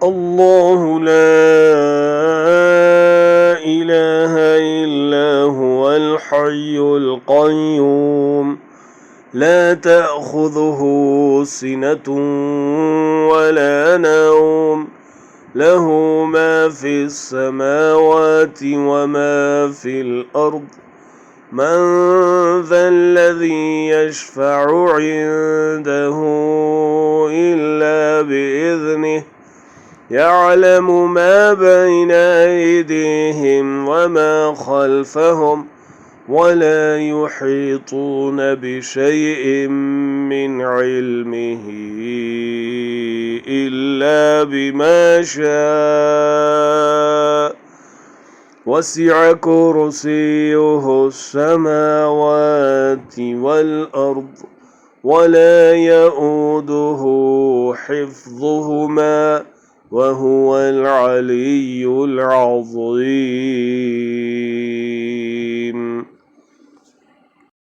الله لا إله إلا هو الحي القيوم لا تأخذه سنة ولا نوم له ما في السماوات وما في الأرض من ذا الذي يشفع عنده إلا بإذنه يعلم ما بين أيديهم وما خلفهم ولا يحيطون بشيء من علمه إلا بما شاء وسع كرسيه السماوات والأرض ولا يؤوده حفظهما وهو العلي العظيم.